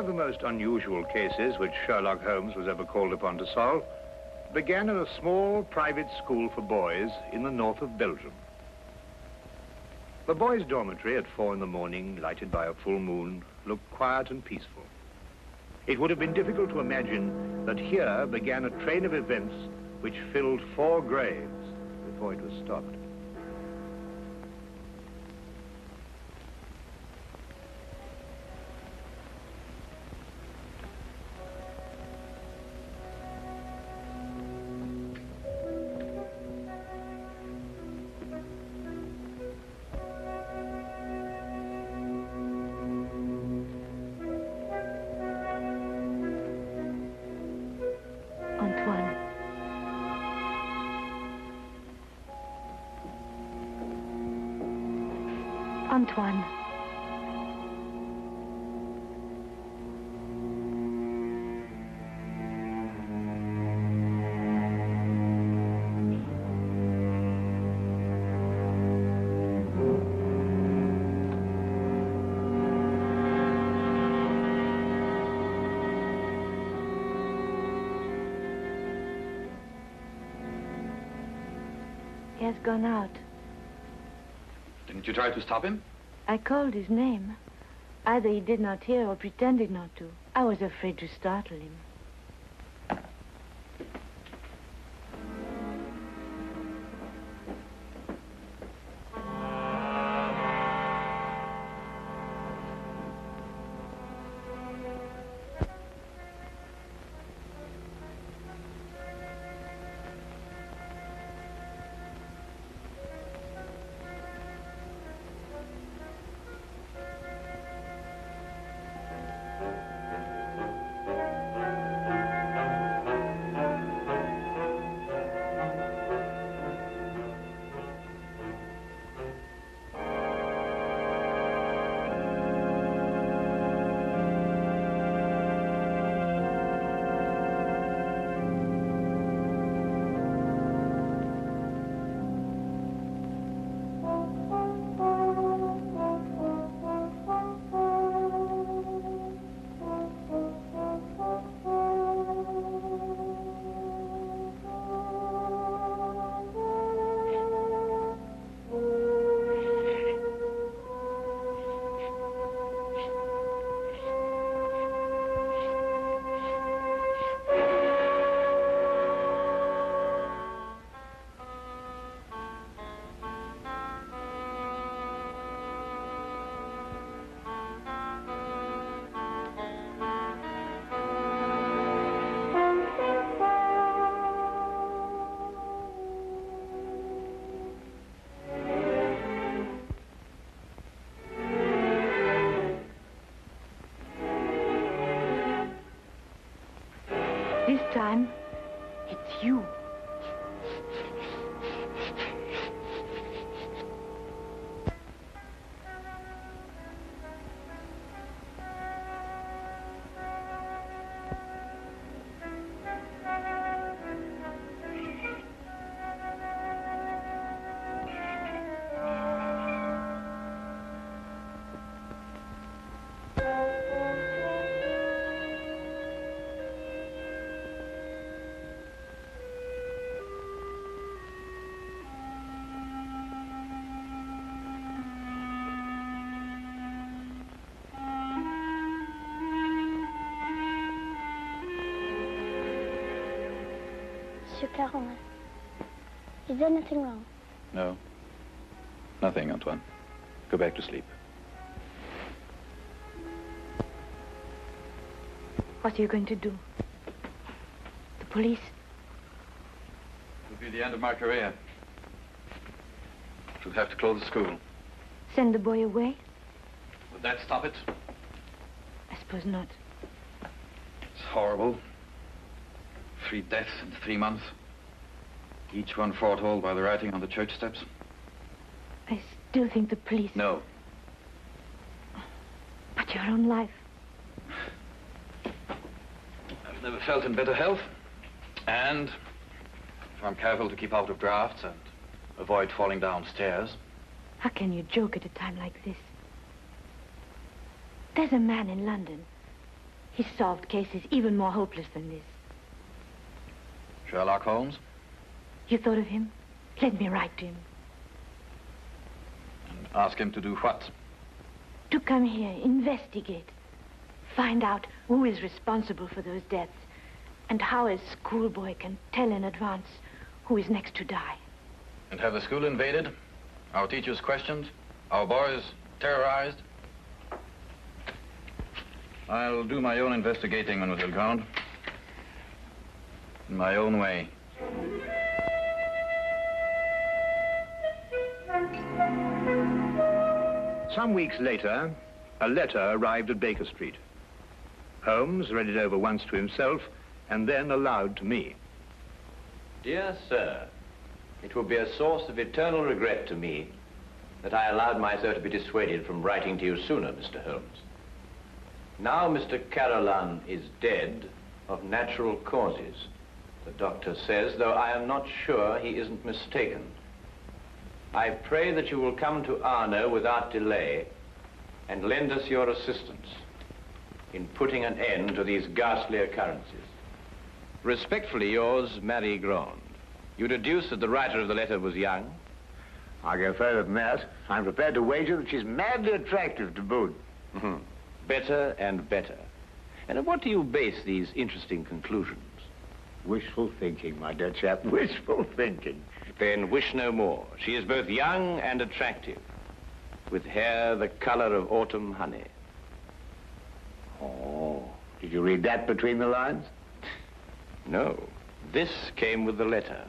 of the most unusual cases which Sherlock Holmes was ever called upon to solve began at a small private school for boys in the north of Belgium. The boys' dormitory at 4 in the morning, lighted by a full moon, looked quiet and peaceful. It would have been difficult to imagine that here began a train of events which filled 4 graves before it was stopped. Antoine. He has gone out. Didn't you try to stop him? I called his name. Either he did not hear or pretended not to. I was afraid to startle him. This time, it's you. Monsieur Caron, is there nothing wrong? No. Nothing, Antoine. Go back to sleep. What are you going to do? The police? It will be the end of my career. We'll have to close the school. Send the boy away? Would that stop it? I suppose not. It's horrible. 3 deaths in 3 months. Each one foretold by the writing on the church steps. I still think the police... No. But your own life. I've never felt in better health. And if I'm careful to keep out of drafts and avoid falling downstairs. How can you joke at a time like this? There's a man in London He's solved cases even more hopeless than this. Sherlock Holmes? You thought of him? Let me write to him. And ask him to do what? To come here, investigate. Find out who is responsible for those deaths and how a schoolboy can tell in advance who is next to die. And have the school invaded? Our teachers questioned? Our boys terrorized? I'll do my own investigating, Mademoiselle Grande. In my own way. Some weeks later, a letter arrived at Baker Street. Holmes read it over once to himself and then aloud to me. Dear sir, it will be a source of eternal regret to me that I allowed myself to be dissuaded from writing to you sooner, Mr. Holmes. Now Mr. Carolan is dead of natural causes, the doctor says, though I am not sure he isn't mistaken. I pray that you will come to Arno without delay and lend us your assistance in putting an end to these ghastly occurrences. Respectfully yours, Marie Grande. You deduce that the writer of the letter was young? I'll go further than that. I'm prepared to wager that she's madly attractive to boot. Better and better. And on what do you base these interesting conclusions? Wishful thinking, my dear chap, wishful thinking. Then wish no more. She is both young and attractive, with hair the color of autumn honey. Oh, did you read that between the lines? No, this came with the letter.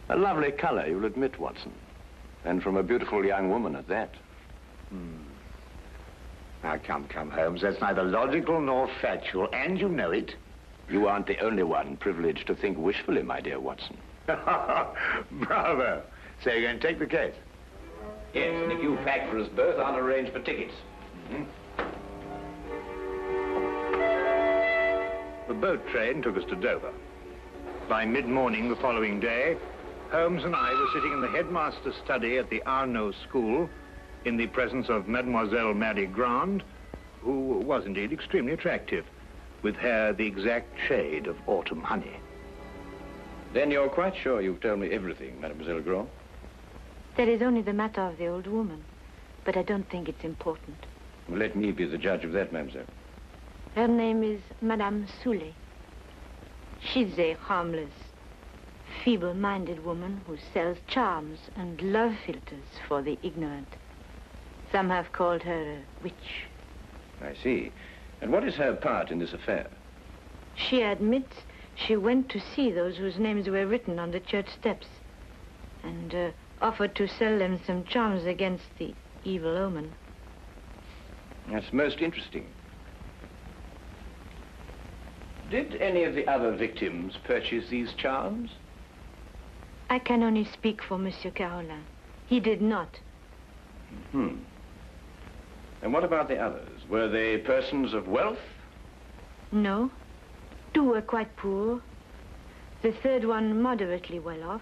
A lovely color, you'll admit, Watson. And from a beautiful young woman at that. Now, come, Holmes. That's neither logical nor factual, and you know it. You aren't the only one privileged to think wishfully, my dear Watson. Bravo. So you're going to take the case? Yes, and if you pack for us both, I'll arrange for tickets. The boat train took us to Dover. By mid-morning the following day, Holmes and I were sitting in the headmaster's study at the Arno School in the presence of Mademoiselle Marie Grande, who was indeed extremely attractive, with hair the exact shade of autumn honey. Then you're quite sure you've told me everything, Mademoiselle Grande? That is only the matter of the old woman, but I don't think it's important. Well, let me be the judge of that, mademoiselle. Her name is Madame Soulet. She's a harmless, feeble-minded woman who sells charms and love philters for the ignorant. Some have called her a witch. I see. And what is her part in this affair? She admits she went to see those whose names were written on the church steps and offered to sell them some charms against the evil omen. That's most interesting. Did any of the other victims purchase these charms? I can only speak for Monsieur Carolin. He did not. And what about the others? Were they persons of wealth? No. Two were quite poor. The third one moderately well off.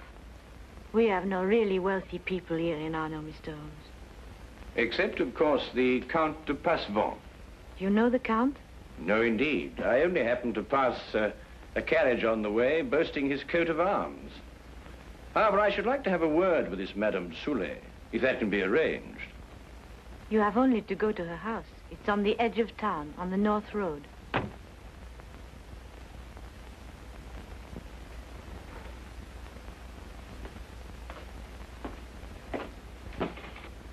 We have no really wealthy people here in Arno, Mr. Holmes. Except, of course, the Count de Passevant. You know the Count? No, indeed. I only happened to pass a carriage on the way boasting his coat of arms. However, I should like to have a word with this Madame Soulet, if that can be arranged. You have only to go to her house. It's on the edge of town, on the North Road.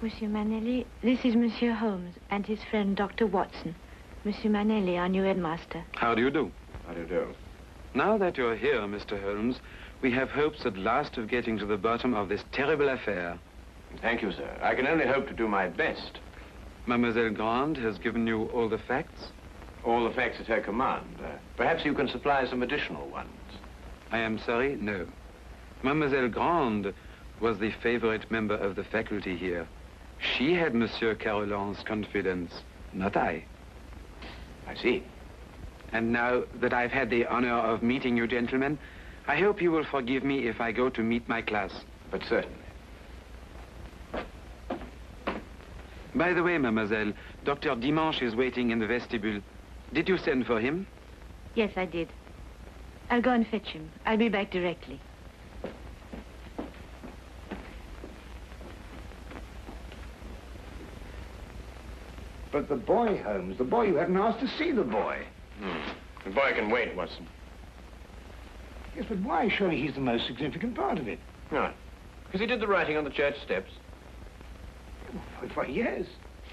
Monsieur Manelli, this is Monsieur Holmes and his friend Dr. Watson. Monsieur Manelli, our new headmaster. How do you do? How do you do? Now that you're here, Mr. Holmes, we have hopes at last of getting to the bottom of this terrible affair. Thank you, sir. I can only hope to do my best. Mademoiselle Grande has given you all the facts? All the facts at her command. Perhaps you can supply some additional ones. I am sorry, no. Mademoiselle Grande was the favorite member of the faculty here. She had Monsieur Carolin's confidence, not I. I see. And now that I've had the honor of meeting you gentlemen, I hope you will forgive me if I go to meet my class. But certainly. By the way, mademoiselle, Dr. Dimanche is waiting in the vestibule. Did you send for him? Yes, I did. I'll go and fetch him. I'll be back directly. But the boy, Holmes, the boy, you hadn't asked to see the boy. The boy can wait, Watson. Yes, but why? Surely he's the most significant part of it. No, because he did the writing on the church steps. Why, yes.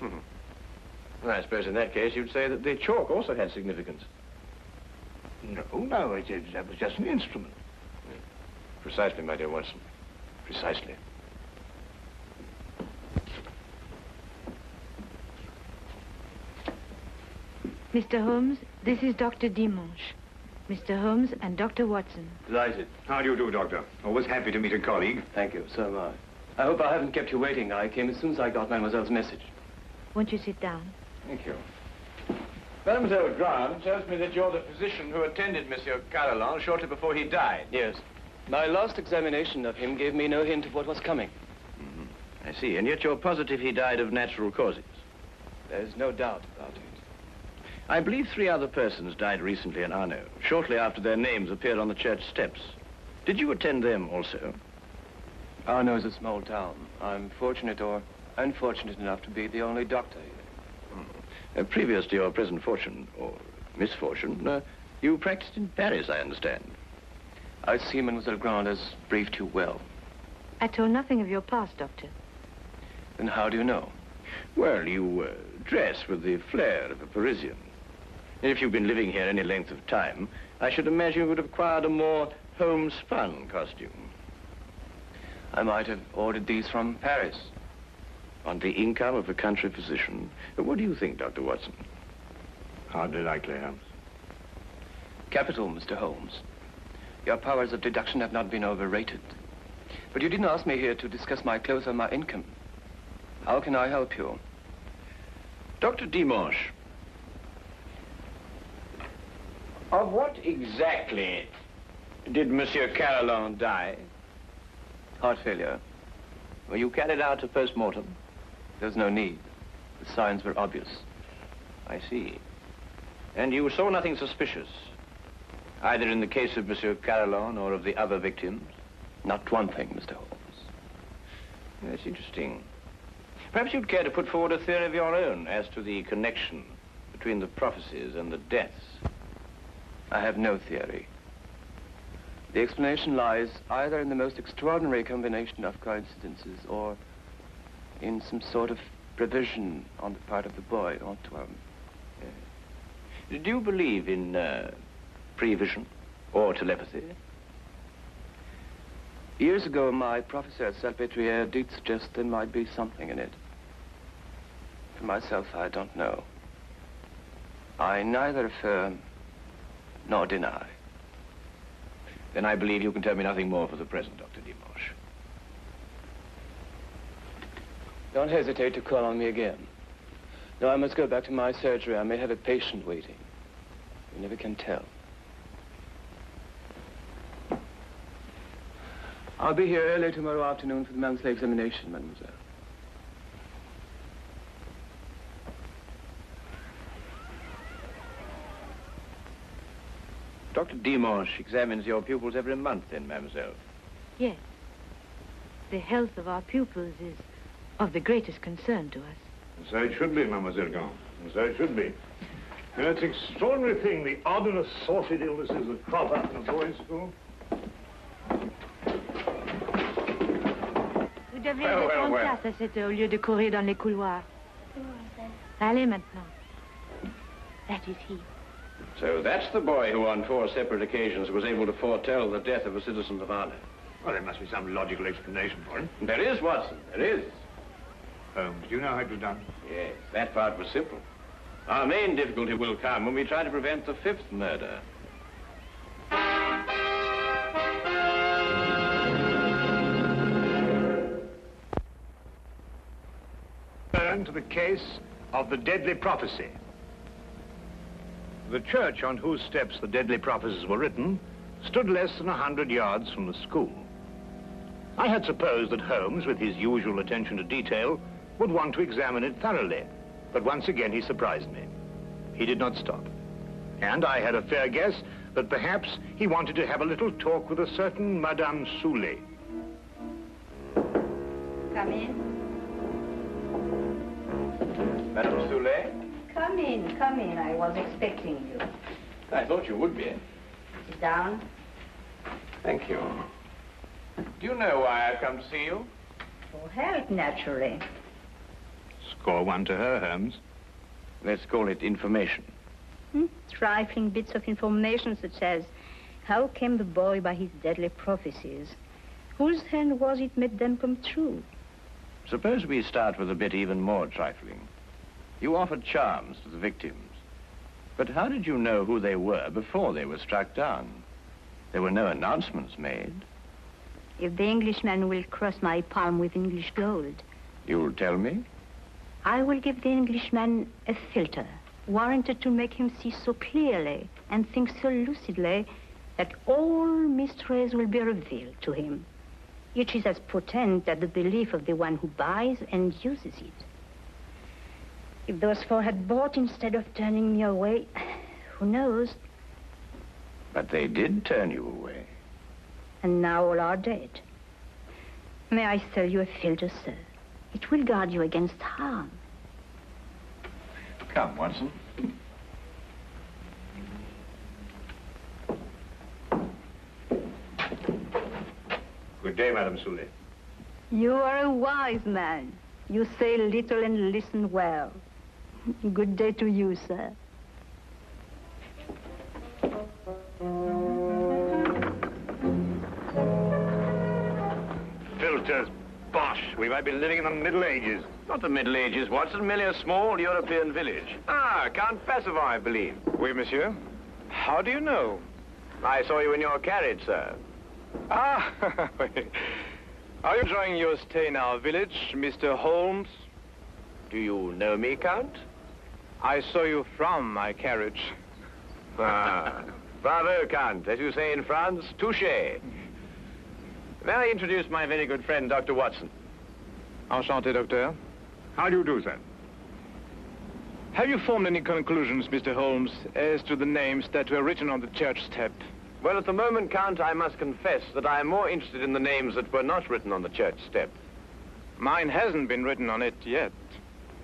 Well, I suppose in that case you'd say that the chalk also had significance. No, that was just an instrument. Precisely, my dear Watson. Precisely. Mr. Holmes, this is Dr. Dimanche. Mr. Holmes and Dr. Watson. Delighted. How do you do, Doctor? Always happy to meet a colleague. Thank you, so am I. I hope I haven't kept you waiting. I came as soon as I got Mademoiselle's message. Won't you sit down? Thank you. Mademoiselle Grant tells me that you're the physician who attended Monsieur Carolan shortly before he died. Yes. My last examination of him gave me no hint of what was coming. I see, and yet you're positive he died of natural causes. There's no doubt about it. I believe 3 other persons died recently in Arno, shortly after their names appeared on the church steps. Did you attend them also? Arno is a small town. I'm fortunate or unfortunate enough to be the only doctor here. Previous to your present fortune, or misfortune, you practiced in Paris, I understand. I see Mademoiselle Grant has briefed you well. I told nothing of your past, Doctor. Then how do you know? Well, you dress with the flair of a Parisian. And if you've been living here any length of time, I should imagine you would have acquired a more homespun costume. I might have ordered these from Paris. On the income of a country physician. What do you think, Dr. Watson? Hardly likely, Holmes. Capital, Mr. Holmes. Your powers of deduction have not been overrated. But you didn't ask me here to discuss my clothes or my income. How can I help you? Dr. Dimanche, of what exactly did Monsieur Carolan die? Heart failure. Were you carried out a post-mortem? There's no need. The signs were obvious. I see. And you saw nothing suspicious, either in the case of Monsieur Carolan or of the other victims? Not one thing, Mr. Holmes. That's interesting. Perhaps you'd care to put forward a theory of your own as to the connection between the prophecies and the deaths. I have no theory. The explanation lies either in the most extraordinary combination of coincidences or in some sort of prevision on the part of the boy, Antoine. Do you believe in prevision or telepathy? Years ago, my professor at Salpêtrière did suggest there might be something in it. For myself, I don't know. I neither affirm nor deny. Then I believe you can tell me nothing more for the present, Dr. Dimanche. Don't hesitate to call on me again. No, I must go back to my surgery. I may have a patient waiting. You never can tell. I'll be here early tomorrow afternoon for the monthly examination, mademoiselle. Dr. Dimanche examines your pupils every month, then, mademoiselle? Yes. The health of our pupils is of the greatest concern to us. And so it should be, Mademoiselle Grant. And so it should be. You know, it's an extraordinary thing, the odd and assorted illnesses that crop up in a boys' school. Vous devez être en classe à cette heure au lieu de courir dans les couloirs. Allez maintenant. That is he. So that's the boy who on 4 separate occasions was able to foretell the death of a citizen of Arno. Well, there must be some logical explanation for it. There is, Watson, there is. Holmes, do you know how it was done? Yes, that part was simple. Our main difficulty will come when we try to prevent the 5th murder. Turn to the case of the deadly prophecy. The church on whose steps the deadly prophecies were written stood less than 100 yards from the school. I had supposed that Holmes, with his usual attention to detail, would want to examine it thoroughly, but once again he surprised me. He did not stop. And I had a fair guess that perhaps he wanted to have a little talk with a certain Madame Soulet. Come in. Madame Soulet? Come in, come in. I was expecting you. I thought you would be. Sit down. Thank you. Do you know why I've come to see you? For help, naturally. Score one to her, Holmes. Let's call it information. Trifling bits of information such as how came the boy by his deadly prophecies? Whose hand was it made them come true? Suppose we start with a bit even more trifling. You offered charms to the victims. But how did you know who they were before they were struck down? There were no announcements made. If the Englishman will cross my palm with English gold, You'll tell me? I will give the Englishman a filter, warranted to make him see so clearly and think so lucidly that all mysteries will be revealed to him. Each is as potent as the belief of the one who buys and uses it. If those four had bought instead of turning me away, who knows? But they did turn you away. And now all are dead. May I sell you a filter, sir? It will guard you against harm. Come, Watson. Good day, Madame Soulet. You are a wise man. You say little and listen well. Good day to you, sir. Filters, bosh. We might be living in the Middle Ages. Not the Middle Ages, Watson, merely a small European village. Ah, Count Passivar, I believe. Oui, monsieur. How do you know? I saw you in your carriage, sir. Ah, are you enjoying your stay in our village, Mr. Holmes? Do you know me, Count? I saw you from my carriage. Ah, bravo, Count. As you say in France, touché. May I introduce my very good friend, Dr. Watson? Enchanté, docteur. How do you do, sir? Have you formed any conclusions, Mr. Holmes, as to the names that were written on the church step? Well, at the moment, Count, I must confess that I am more interested in the names that were not written on the church step. Mine hasn't been written on it yet.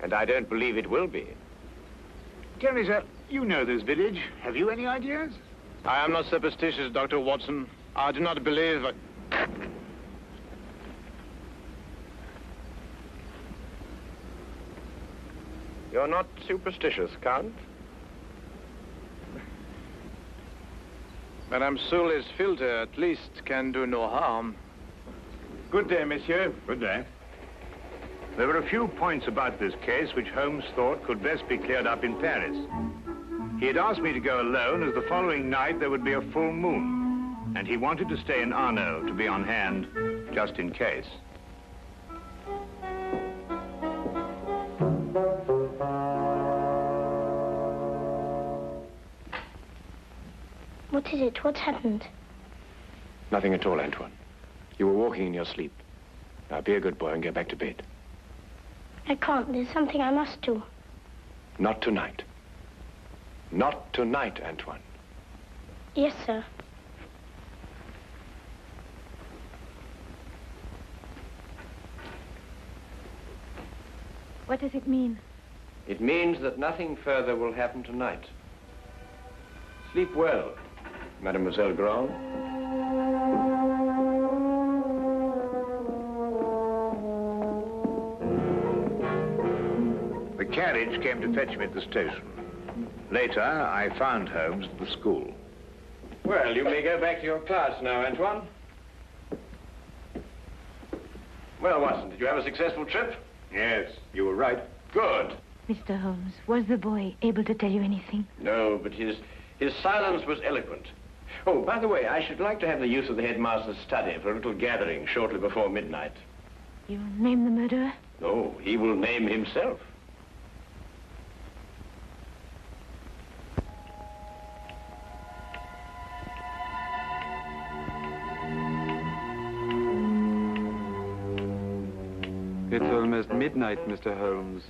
And I don't believe it will be. Tell me, sir, you know this village. Have you any ideas? I am not superstitious, Dr. Watson. I do not believe... You're not superstitious, Count? Madame Soulet's filter, at least, can do no harm. Good day, monsieur. Good day. There were a few points about this case which Holmes thought could best be cleared up in Paris. He had asked me to go alone, as the following night there would be a full moon, and he wanted to stay in Arno to be on hand, just in case. What is it? What's happened? Nothing at all, Antoine. You were walking in your sleep. Now, be a good boy and get back to bed. I can't. There's something I must do. Not tonight. Not tonight, Antoine. Yes, sir. What does it mean? It means that nothing further will happen tonight. Sleep well, Mademoiselle Grand. The carriage came to fetch me at the station. Later, I found Holmes at the school. Well, you may go back to your class now, Antoine. Well, Watson, did you have a successful trip? Yes, you were right. Good. Mr. Holmes, was the boy able to tell you anything? No, but his silence was eloquent. Oh, by the way, I should like to have the use of the headmaster's study for a little gathering shortly before midnight. You'll name the murderer? No, he will name himself. It's almost midnight, Mr. Holmes.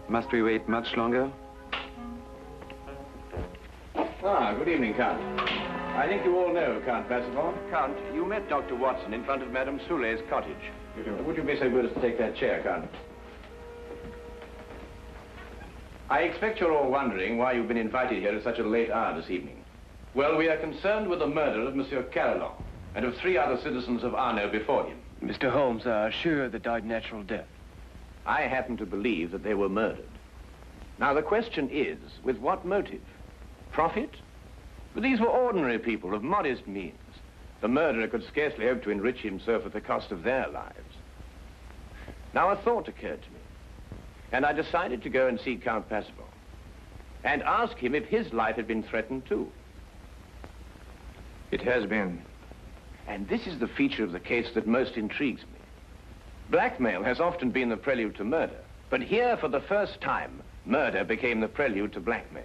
Must we wait much longer? Ah, good evening, Count. I think you all know Count Bassivon. Count, you met Dr. Watson in front of Madame Soulet's cottage. Would you be so good as to take that chair, Count? I expect you're all wondering why you've been invited here at such a late hour this evening. Well, we are concerned with the murder of Monsieur Carillon and of 3 other citizens of Arno before him. Mr. Holmes are sure they died natural death. I happen to believe that they were murdered. Now, the question is, with what motive? Profit? But these were ordinary people of modest means. The murderer could scarcely hope to enrich himself at the cost of their lives. Now, a thought occurred to me, and I decided to go and see Count Bassivon and ask him if his life had been threatened too. It has been. And this is the feature of the case that most intrigues me. Blackmail has often been the prelude to murder, but here, for the first time, murder became the prelude to blackmail.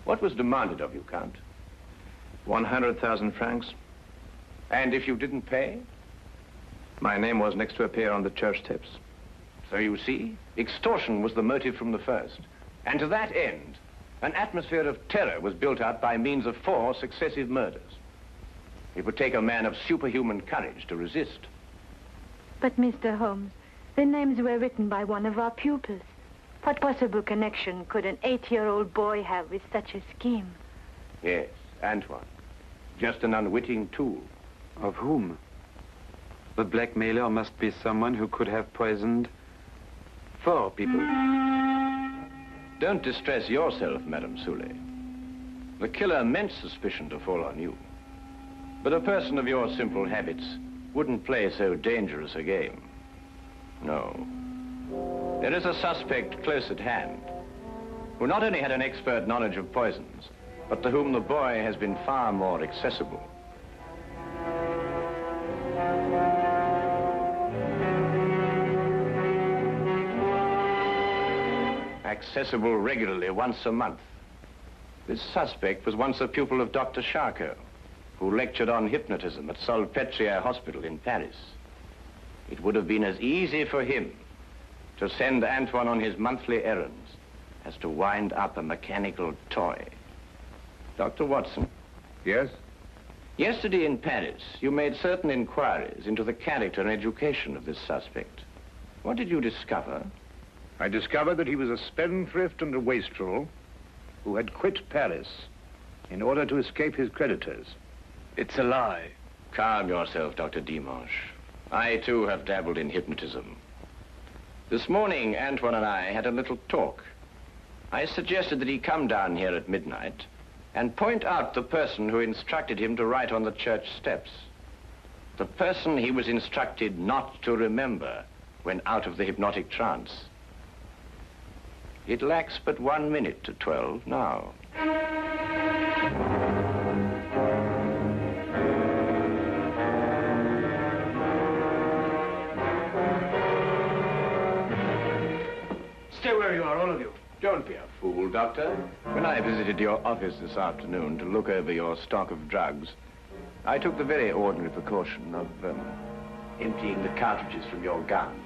What was demanded of you, Count? 100,000 francs. And if you didn't pay? My name was next to appear on the church tips. So you see, extortion was the motive from the first. And to that end, an atmosphere of terror was built up by means of 4 successive murders. It would take a man of superhuman courage to resist. But, Mr. Holmes, the names were written by one of our pupils. What possible connection could an 8-year-old boy have with such a scheme? Yes, Antoine. Just an unwitting tool. Of whom? The blackmailer must be someone who could have poisoned 4 people. Don't distress yourself, Madame Soulet. The killer meant suspicion to fall on you. But a person of your simple habits wouldn't play so dangerous a game. No. There is a suspect close at hand, who not only had an expert knowledge of poisons, but to whom the boy has been far more accessible. Accessible regularly once a month. This suspect was once a pupil of Dr. Charcot, who lectured on hypnotism at Salpêtrière Hospital in Paris. It would have been as easy for him to send Antoine on his monthly errands as to wind up a mechanical toy. Dr. Watson. Yes? Yesterday in Paris, you made certain inquiries into the character and education of this suspect. What did you discover? I discovered that he was a spendthrift and a wastrel who had quit Paris in order to escape his creditors. It's a lie. Calm yourself, Dr. Dimanche. I, too, have dabbled in hypnotism. This morning, Antoine and I had a little talk. I suggested that he come down here at midnight and point out the person who instructed him to write on the church steps. The person he was instructed not to remember when out of the hypnotic trance. It lacks but 1 minute to 12 now. Stay where you are, all of you. Don't be a fool, Doctor. When I visited your office this afternoon to look over your stock of drugs, I took the very ordinary precaution of emptying the cartridges from your gun.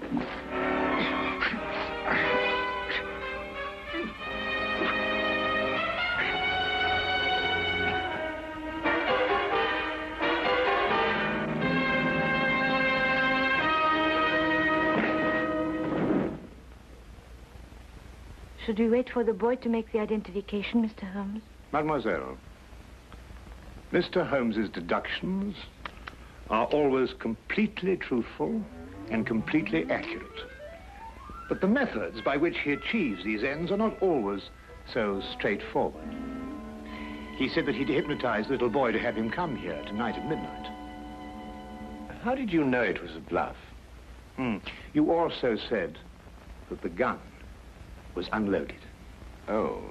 Should we wait for the boy to make the identification, Mr. Holmes? Mademoiselle, Mr. Holmes's deductions are always completely truthful and completely accurate. But the methods by which he achieves these ends are not always so straightforward. He said that he'd hypnotized the little boy to have him come here tonight at midnight. How did you know it was a bluff? You also said that the gun was unloaded. Oh,